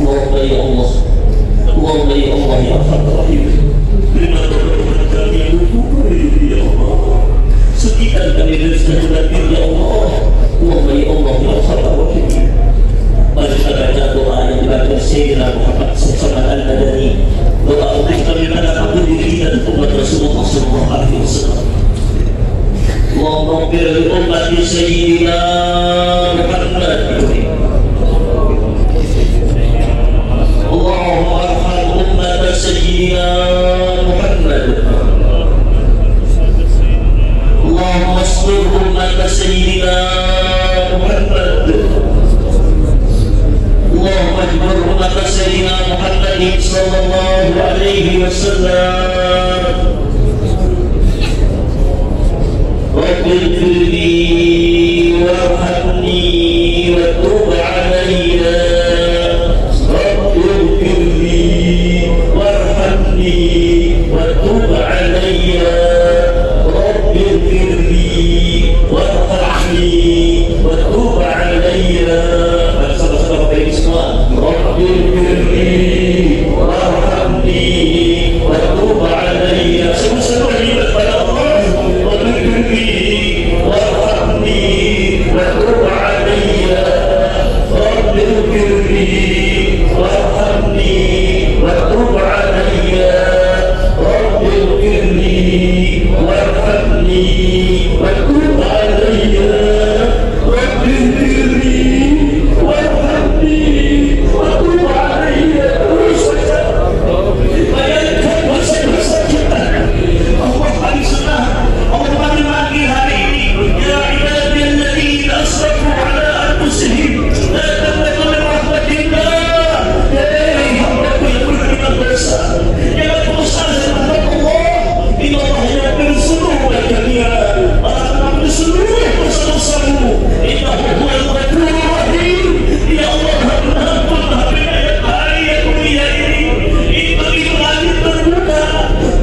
Allahumma ya Allah, Allahumma ya Allah ya Rahim. Terima kasih kami bersyukur ya Allah. Sucikan kami dari segala dosa ya Allah. Allahumma ya Allah ya Rahim. Mari kita baca doa yang dibaca Sayyidina Muhammad sallallahu alaihi wasallam. Doa untuk kami pada diri dan umat Rasulullah sallallahu alaihi wasallam. Allahumma ighfir li ummati Sayyidina Muhammad. Allahumma arham ummata Sayyidina Muhammad. Allahumma astur ummata Sayyidina Muhammad. Allahumma ajbur ummata Sayyidina Muhammad sallallahu alaihi wasallam. Rabbi ighfirli warhamni wa tub alayya. Rabbi ighfirli warhamni wa tub alayya. Rabbi ighfirli warhamni wa tub alayya. Sama-sama baik semua. Rabbi ighfirli warhamni wa tub alayya. Sama-sama libat pada Allah. Rabbi ighfirli warhamni wa tub alayya. Rabbi ighfirli warhamni wa tub alayya. Rabbi ighfirli warhamni wa tub alayya. Rabbi ighfirli warhamni wa tub alayya. Terus saja bayangkan masa-masa kita. Allah hari sunnah, Allah mandi hari ini. Ya ibadiyalladzina asrafu ala anfusihim la taqnatu min rahmatillah. Hei hamdaku yang berterima kasih, jangan bosan dengan rahmat Allah. Inna Allah yaghfiru dzunuba jami'an. Allah mengampuni seluruh dosa-dosamu. Innahu huwal ghafurur rahim. Ya Allah, ampun penyayang hari yang mulia ini. Itu lagi terbuka.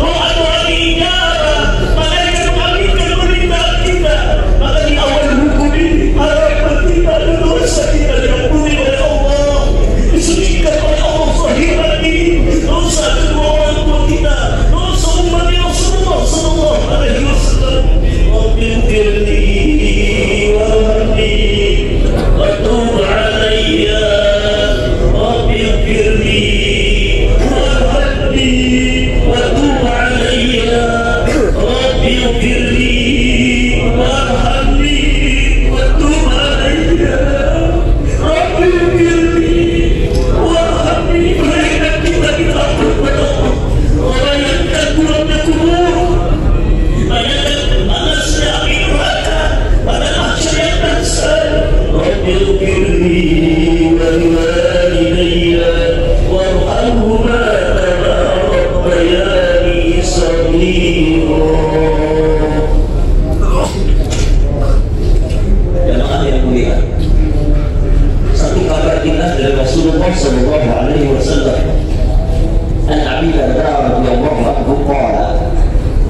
Doa-doa diijabah. Malaikat mengaminkan permintaan kita. Maka di awal hukum ini harapan kita dan dosa kita diampuni oleh Allah, disucikan oleh Allah zahiran ini. Dosa kedua orang tua kita, dosa umat Rasulullah sallallahu alaihi wasallam. Rabbi ighfirli warhamni wa tub alayya. Rabbi ighfirli warhamni wa tub alayya. Rabbi ighfirli warhamni wa tub alayya. Rabbi ighfirli warhamni. Berikan kita ampun kepada Allah. Bayangkan bulannya kubur, bayangkan panasnya api neraka pada mahsyar yang dahsyat. Rabbi ighfirli wa liwalidayya warhamhuma kama rabbayani shaghira. Jemaah yang mulia, satu kabar kita dari Rasulullah sallallahu alaihi wasallam. An Abi Darda radhiyallahu anhu qala,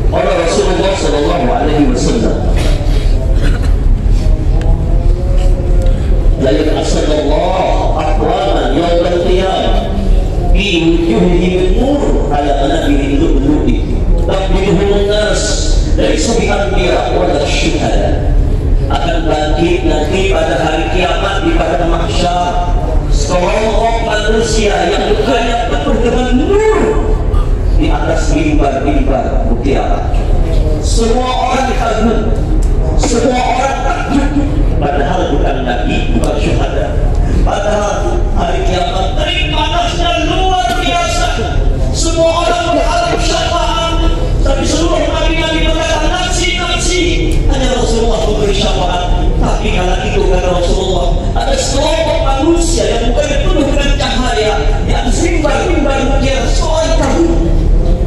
qala Rasulullah sallallahu alaihi wasallam, la yaqsadallahu aqwaman yawm al-qiyamah fi wujuhihim nur ala manabiril lu'lu'i taqbiluhum an-nas laysa bi anbiya wa la syuhada. Akan bangkit nanti pada hari kiamat di padang mahsyar sekelompok manusia yang mukanya penuh dengan nur di atas mimbar-mimbar mutiara. Semua orang kagum, semua orang takjub, padahal bukan nabi, bukan syuhada. Padahal hari kiamat terik panasnya luar biasa. Semua orang berharap syafaat, tapi seluruh nabi-nabi berkata nafsi, hanya Rasulullah memberi syafaat. Tapi kala itu kata Rasulullah, ada sekelompok manusia yang mukanya penuh dengan cahaya, yang mimbar-mimbar mutiara seorang tahu.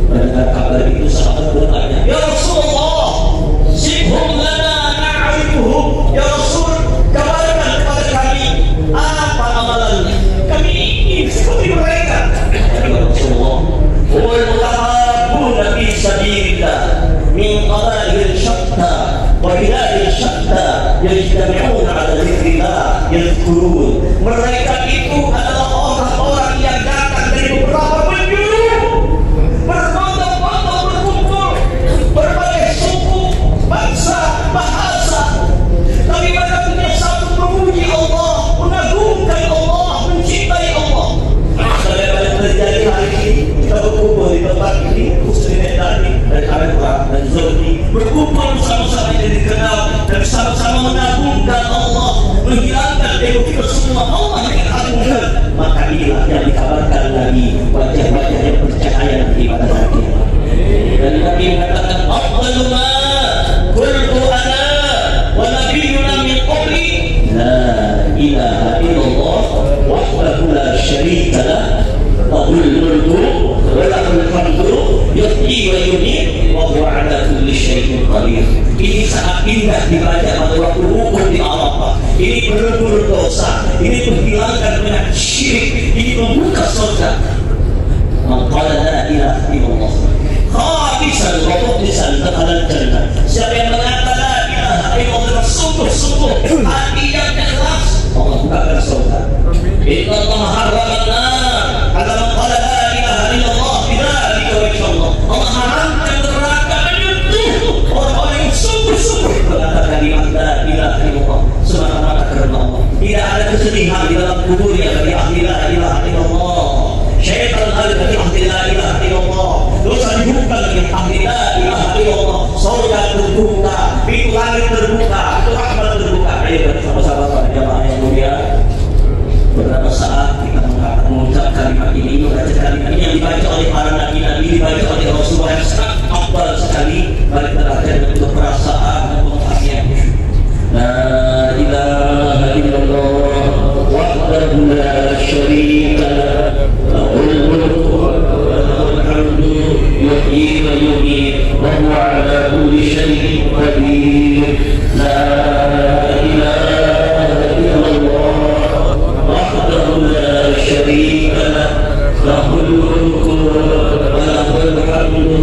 Mendengar kabar itu sahabat bertanya, ya Rasulullah, sibhum lana na'rifuhum. Ya Rasul, kabarkan kepada kami apa amalannya. Kami ingin seperti mereka. Ya Rasulullah, wal mutahabbuna fi sabilillah min qabail syatta wa bilad syatta yajtami'una 'ala dzikrillah yadhkurun. Mereka itu adalah orang-orang lahul mulku wa lahul hamdu yuhyi wa yumiit wa huwa ala kulli syai'in qadir. Ini sangat indah dibaca pada waktu wukuf di Arafah. Ini berlebur dosa, ini menghilangkan banyak syirik, ini membuka surga. Maqala la ilaha illallah khalisan wa mukhlisan dakhala al-jannah. Siapa yang mengatakan la ilaha illallah sungguh-sungguh hati yang ikhlas, Allah bukakan surga. Inna Allah harrama an-nar ala man qala la ilaha illallah bidzalika wa insyaallah. Allah haramkan neraka menyentuh orang-orang yang sungguh-sungguh mengatakan kalimat la ilaha illallah semata-mata karena Allah. Tidak ada kesedihan di dalam kuburnya bagi ahli la ilaha illallah. Syaitan ada bagi ahli la ilaha illallah. Dosa dibuka bagi ahli la ilaha illallah. Surga terbuka, pintu langit terbuka, pintu rahmat terbuka. Ayo bersama-sama pada jamaah yang mulia. Beberapa saat kita mengucap kalimat ini, membaca kalimat ini yang dibaca oleh para nabi-nabi, dibaca oleh Rasulullah yang sangat afdal sekali. Mari kita baca untuk perasaan dan pengetahuan khusyuk. La ilaha illallah wahdahu la syarika lahu lahul mulku wa lahul hamdu yuhyi wa yumiit wa huwa ala kulli syai'in qadir. La ilaha illallah wahdahu la syarika lahu lahul mulku wa lahul hamdu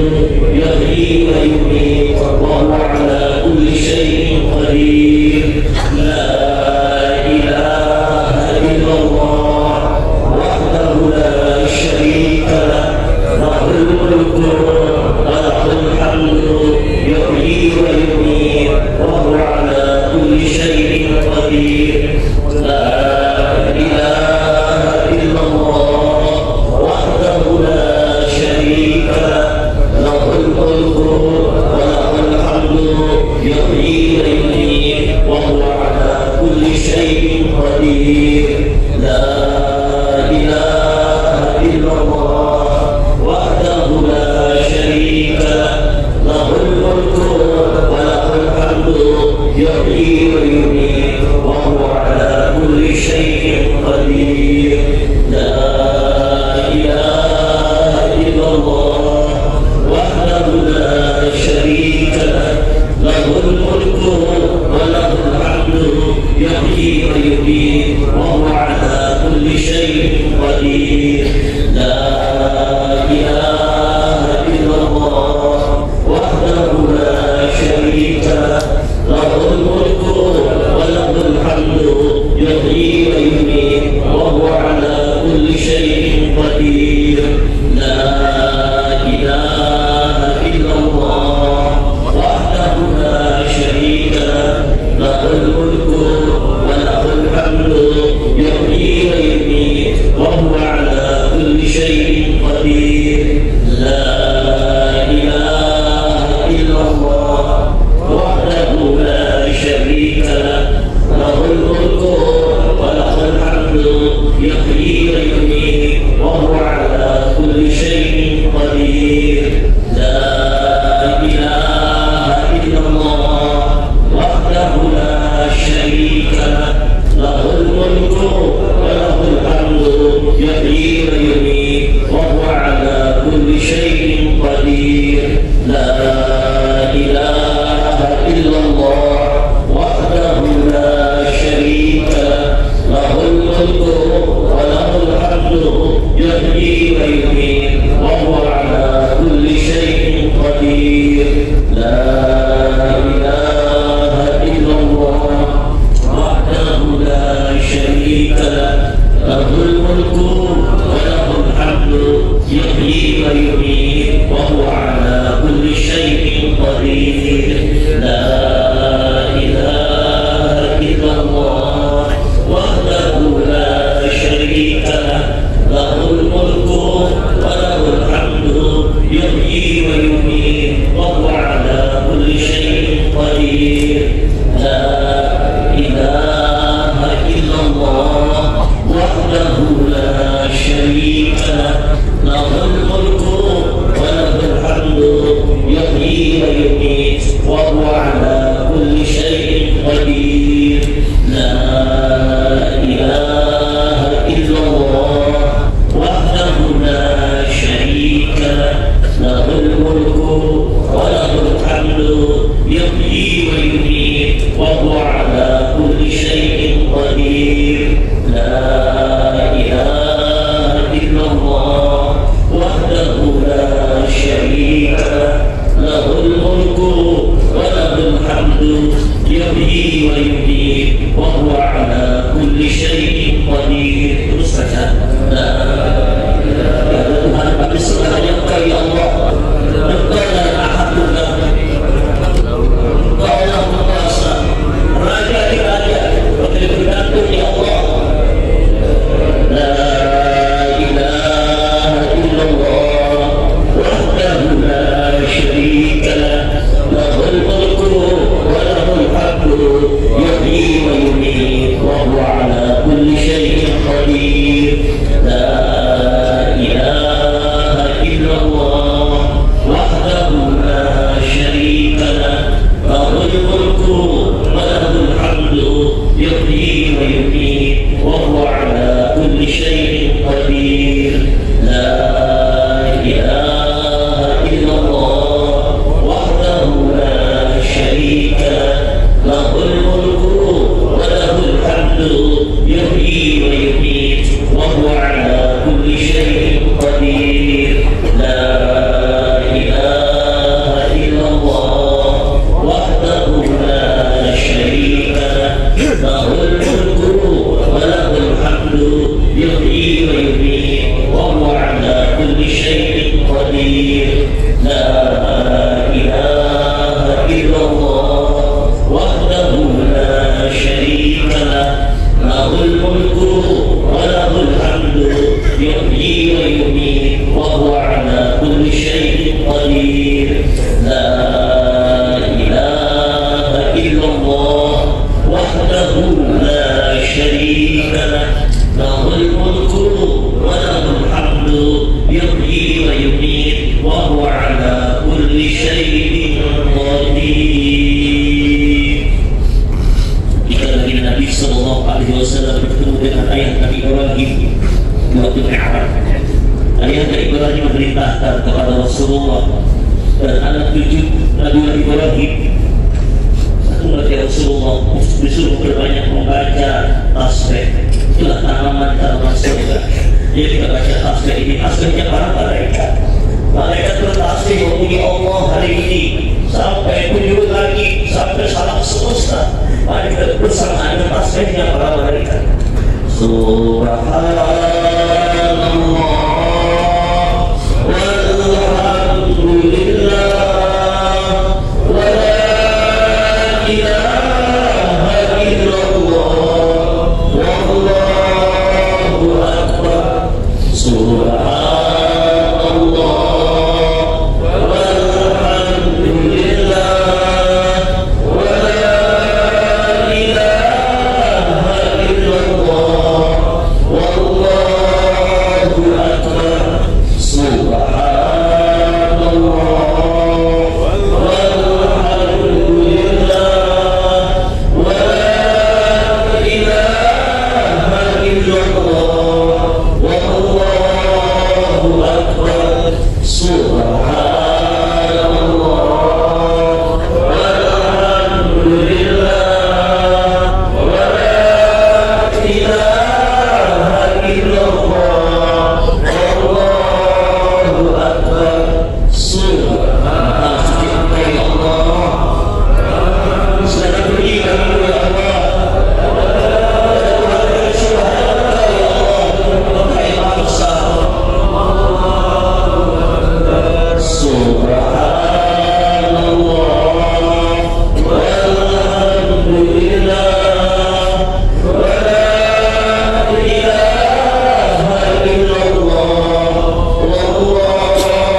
yuhyi wa yumiit wa huwa ala kulli syai'in qadir. La ilaha illallah wahdahu la syarika lahul mulku wa lahul hamdu yuhyi wa yumiit wa huwa ala kulli syai'in qadir. La ilaha illallah wahdahu la syarika lahul mulku wa lahul hamdu yuhyi wa yumiit wa huwa ala kulli syai'in qadir. La ilaha illallah wahdahu la syarika lahul mulku wa lahul hamdu yuhyi wa yumiit wa huwa ala kulli syai'in qadir. La ilaha illallah wahdahu la syarika lahul mulku wa lahul hamdu yuhyi wa yumiit wa huwa ala kulli syai'in qadir. La ilaha illallah wahdahu la syarika lahul mulku wa lahul hamdu yuhyi wa yumiit wa huwa ala kulli syai'in qadir. La ilaha illallah wahdahu la syarika lahul mulku wa lahul hamdu yuhyi wa yumiit wa huwa ala kulli syai'in qadir. La ilaha illallah wahdahu la syarika lahul mulku wa lahul hamdu yuhyi wa yumiit wa huwa ala kulli syai'in qadir. La ilaha illallah wahdahu la syarika lahul mulku wa lahul hamdu yuhyi wa yumiit wa huwa ala kulli syai'in qadir. La ilaha illallah wahdahu la syarika lahul mulku wa lahul hamdu yuhyi wa yumiit wa huwa ala kulli syai'in qadir. La ilaha illallah wahdahu la syarika lahul mulku wa lahul hamdu yuhyi wa yumiit wa huwa ala kulli syai'in qadir. La ilaha illallah wahdahu la syarika lahul mulku wa lahul hamdu yuhyi wa yumiit wa huwa ala kulli syai'in qadir. La ilaha illallah wahdahu la syarika lahul mulku wa lahul hamdu yuhyi wa yumiit wa huwa ala kulli syai'in qadir. La ilaha illallah wahdahu la كل شيء قدير لا إله إلا الله وحده لا شريك له الملك وله الحمد يحيي ويميت وهو على كل شيء قدير لا إله إلا الله وحده لا شريك له الملك وله الحمد يحيي ويميت وهو على كل شيء قدير لا إله إلا الله وحده لا شريك له له الملك وله الحمد يحيي ويميت وهو على كل شيء قدير لا إله إلا الله وحده لا شريك له له الملك وله الحمد يحيي ويميت وهو على كل شيء قدير. Jika lagi Nabi Sallallahu Alaihi Wasallam bertemu dengan ayah Nabi Ibrahim di waktu Mi'raj, ayah Nabi Ibrahim memerintahkan kepada Rasulullah dan anak cucu Nabi Ibrahim, satu lagi Rasulullah disuruh berbanyak membaca tasbih. Itulah tanaman-tanaman surga. Jadi kita baca tasbih ini, tasbihnya para malaikat. Malaikat bertasbih memuji Allah hari ini sampai kunjung lagi sampai salam semesta. Malaikat bersamaan dengan tasbihnya para malaikat. Subhanallah walhamdulillah wa la ilaha illallah wallahu akbar. Subhanallah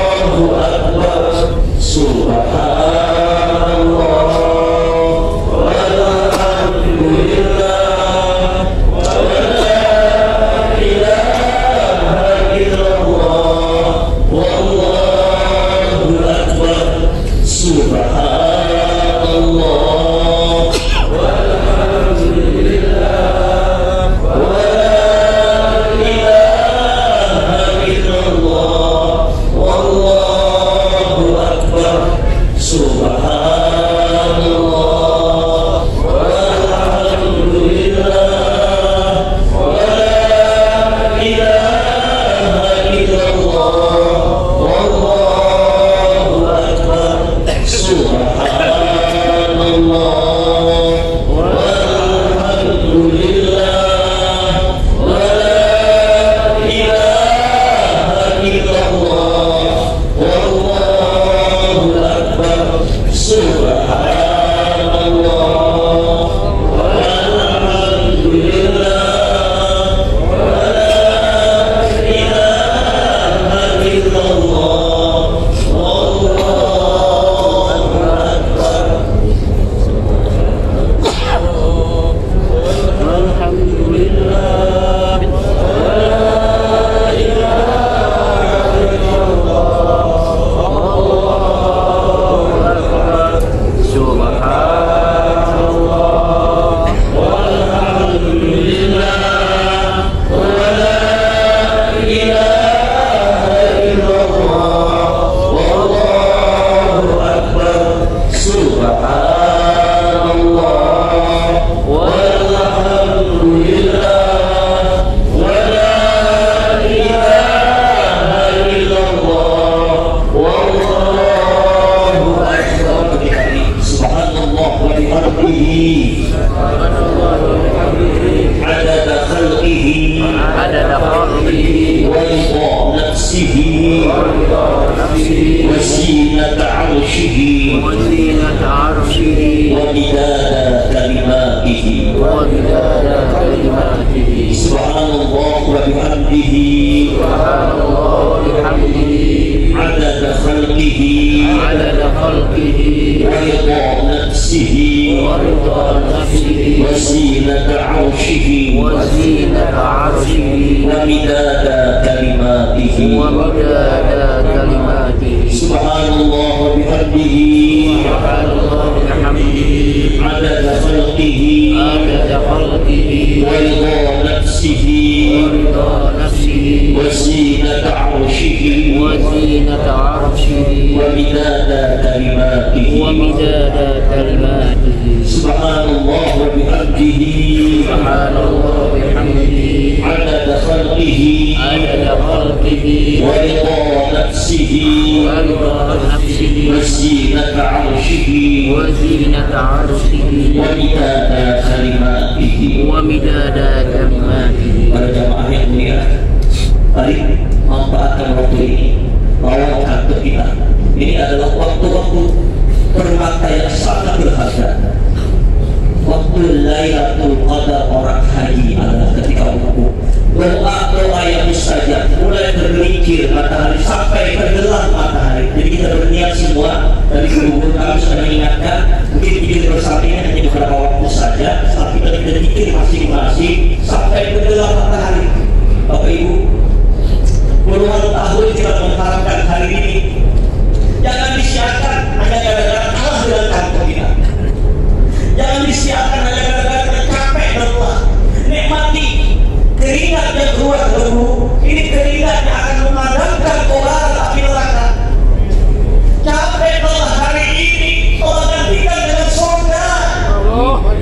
Allahu Akbar. نفسه وزينة عرشه ومداد كلماته سبحان الله وبحمده عدد خلقه ورضا نفسه وزينة عرشه ومداد كلماته سبحان الله وبحمده عدد خلقه ورضا نفسه وزينة عرشه ومداد كلماته سبحان الله وبحمده عدد خلقه ورضا نفسه وزينة عرشه ومداد كلماته. Para jamaah yang mulia, mari manfaatkan waktu ini, lawankan ke kita. Ini adalah waktu-waktu permata yang sangat berharga. Waktu Lailatul Qadar orang haji adalah ketika wukuf. Doa-doa yang mustajab mulai tergelincir matahari sampai tenggelam matahari. Jadi kita berniat semua dari kubur kami sudah mengingatkan, mungkin pikir bersama ini hanya beberapa waktu saja, tapi kita pikir masing-masing sampai tenggelam matahari. Bapak Ibu, puluhan tahun kita mengharapkan hari ini. Jangan disiarkan hanya gara-gara kalah dengan kantor kita. Jangan disiarkan hanya gara-gara tercapek lelah. Nikmati keringat yang keluar dulu. Ini keringat yang akan memadamkan kobaran api neraka. Capek lelah hari ini, Allah gantikan dengan surga.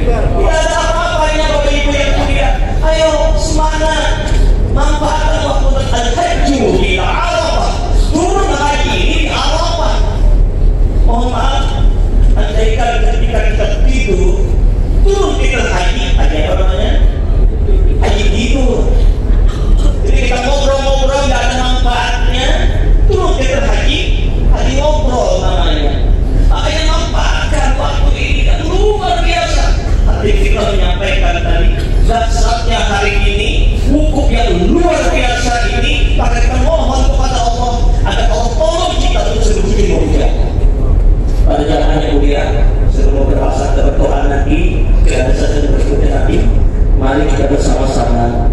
Tidak ada apa-apanya Bapak Ibu yang mulia. Ayo semangat, manfaatkan waktu al-hajju di Arafah. Turun haji di Arafah. Mohon maaf, andaikan ketika kita tidur, turun tidur haji apa namanya? Haji tidur. Jadi kita ngobrol-ngobrol nggak ada manfaatnya. Turun tidur haji ngobrol namanya. Makanya manfaatkan waktu ini kan luar biasa. Tadi kita menyampaikan tadi zat-zatnya hari ini, wukuf yang luar biasa ini, maka kita mohon kepada Allah agar Allah tolong kita untuk sedikit mulia. Pada zamannya mulia, sebelum berasa keberdoaan nanti, kita sedang bersyukur nanti, mari kita bersama-sama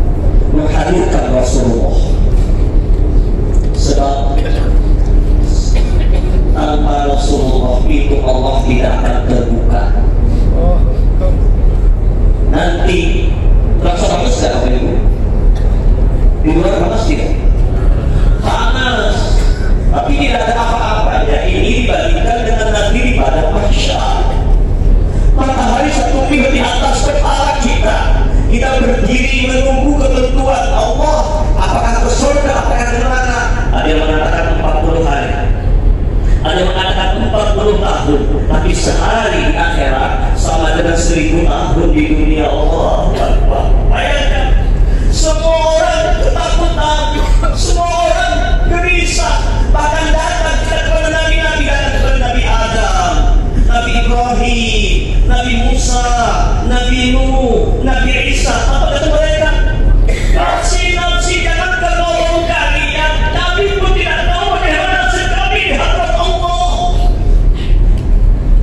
menghadirkan Rasulullah. Sebab tanpa Rasulullah itu Allah tidak akan terbuka. Nanti terasa panas tidak Bapak Ibu? Di luar panas tidak? Panas, tapi tidak ada apa-apanya ini dibandingkan dengan nanti di padang mahsyar. Matahari satu mil di atas kepala kita. Kita berdiri menunggu ketentuan Allah. Apakah ke surga, apakah ke neraka? Ada yang mengatakan 40 hari, ada yang mengatakan 40 tahun. Tapi sehari di akhirat sama dengan 1000 tahun di dunia. Allah Akbar. Bayangkan, semua orang ketakutan, semua orang gelisah. Bahkan datang kita kepada Nabi-Nabi, datang kepada Nabi Adam, Nabi Ibrahim, Nabi Musa, Nabi Nuh, Nabi Isa. Apa kata mereka? Nafsi-nafsi, jangan menolong kalian. Kami pun tidak tahu bagaimana nasib kami di hadapan Allah.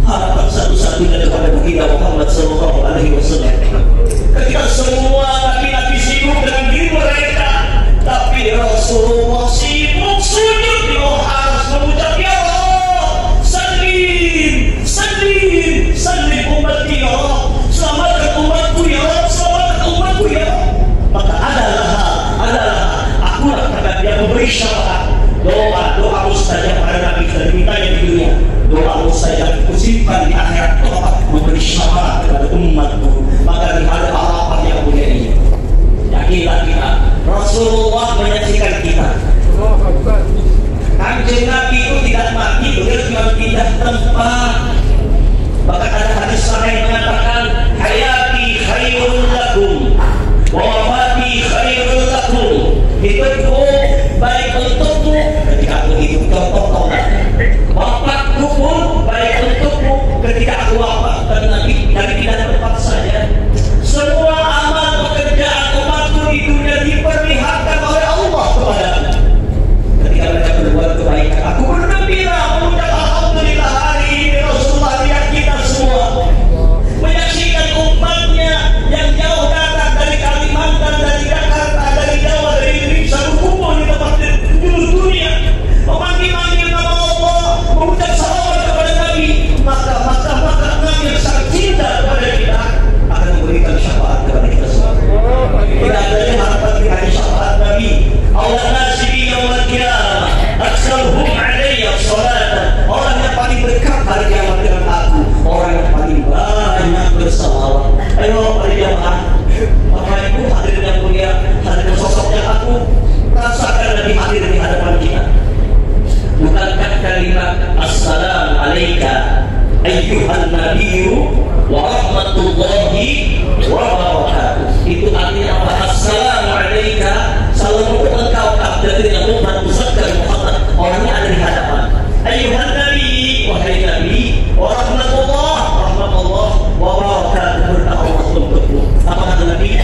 Harapan satu-satunya kepada baginda Muhammad sallallahu alaihi wasallam. Ketika semua nabi-nabi sibuk dengan diri mereka, tapi Rasulullah sibuk sujud di bawah aras mengucap, ya Allah, salim, salim, salim ummati ya Allah, selamatkan umatku ya Allah, selamatkan umatku ya Allah. Maka adalah akulah kata dia memberi syafaat. Doa mustajab pada Nabi kita dimintanya di dunia, doa mustajab kusimpan di akhirat, doa memberi syafaat kepada umatku. Maka di hari Arafah yang mulia ini, yakinlah kita, Rasulullah menyaksikan kita. Kanjeng Nabi itu tidak mati, beliau cuma pindah tempat. Bahkan ada hadis sahih mengatakan, hayati khairul lakum wa wafati khairul lakum. Hidupku baik untukmu contoh taubat. Wafatku pun baik untukmu ketika aku wafat, dan Nabi tidak tempat saja. Semua amal pekerjaan umatku di dunia diperlihatkan oleh Allah kepadaku. Ketika mereka berbuat kebaikan, aku bergembira mengucap alhamdulillah, hari ini Rasulullah lihat kita semua, menyaksikan umatnya yang jauh datang dari Kalimantan, dari Jakarta, dari Jawa, dari Indonesia, berkumpul di tempat penjuru dunia, memanggil-manggil nama Allah, mengucap salawat kepada Nabi. Maka Nabi yang sangat cinta kepada kita akan memberikan syafaat kepada kita semua. Tidak ada yang harapan dengan syafaat Nabi. Allah nasibi yaumil qiyamah aksaruhum alayya salatan. Orang yang paling dekat hari kiamat dengan aku, orang yang paling banyak bersalawat. Ayo hari jamaah, Bapak Ibu hadirin yang mulia, hadirin sosok yang aku rasakan dan hadir di hadapan kita. Bukankah kalimat assalamu alayka ayyuhan nabiyyu wa rahmatullahi wa barakatuh, itu artinya apa? Assalamu alayka, salam untuk engkau abdul yang Tuhan muzakkar Muhammad, orangnya ada di hadapan. Ayyuhan nabi, wahai nabi, wa rahmatullah wa barakatuh, berkah Allah untukmu. Apa kata Nabi?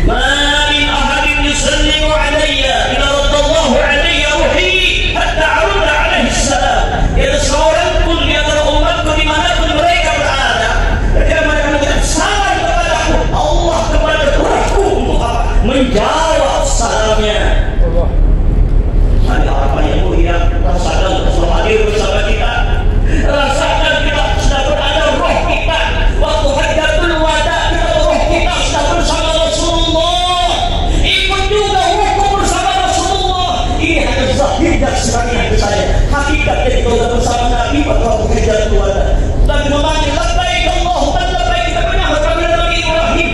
Ma min ahadin yusallimu alayya ila raddallahu alayya ruhi hatta arudda alaihi salam. Ada seorang pun di antara umatku dimanapun mereka berada, ketika mereka mengucap salam kepadaku, Allah kepada rohku untuk apa? Menjawab salamnya. Ada harapan yang mulia, rasakan bersama hadir bersama kita, rasakan kita sudah berada roh kita waktu hajjatul wada, kita roh kita sudah bersama Rasulullah, ikut juga hukum bersama Rasulullah. Ini hanya zahir dan sebagian saja, hakikatnya kita sudah bersama Nabi pada waktu hajjatul wada dan memanggil labbaik Allahumma labbaik, kita menyambut kepada Nabi Ibrahim.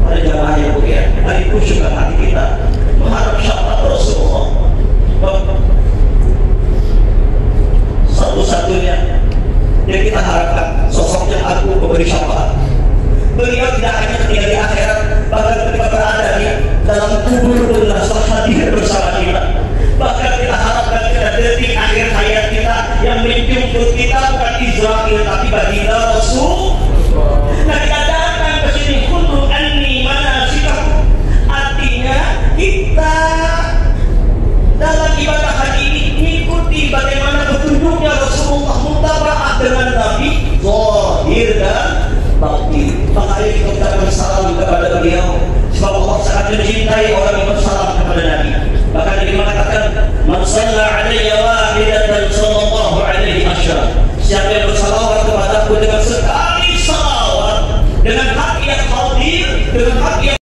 Pada jamaah yang mulia, hari khusyuk hati kita mengharap syafaat Rasulullah. Satu-satunya yang kita harapkan sosok yang aku memberi syafaat. Beliau tidak hanya ketika di akhirat, bahkan ketika berada di dalam kubur pun sudah hadir bersama kita. Bahkan kita harapkan pada detik akhir hayat kita yang menjemput kita bukan Israel tapi baginda Rasul. Nah, kita datang ke sini untuk anni manasikakum, artinya kita dalam ibadah haji ini mengikuti bagaimana petunjuknya Rasulullah, mutaba'ah dengan Nabi zahir dan batin. Makanya kita ucapkan salam kepada beliau, sebab Allah sangat mencintai orang yang bersalam kepada Nabi. Bahkan dia mengatakan, man shalla alayya wahidatan sallallahu alaihi asyara. Siapa yang bersalawat kepadaku dengan sekali salawat, dengan hak yang hadir, dengan hak yang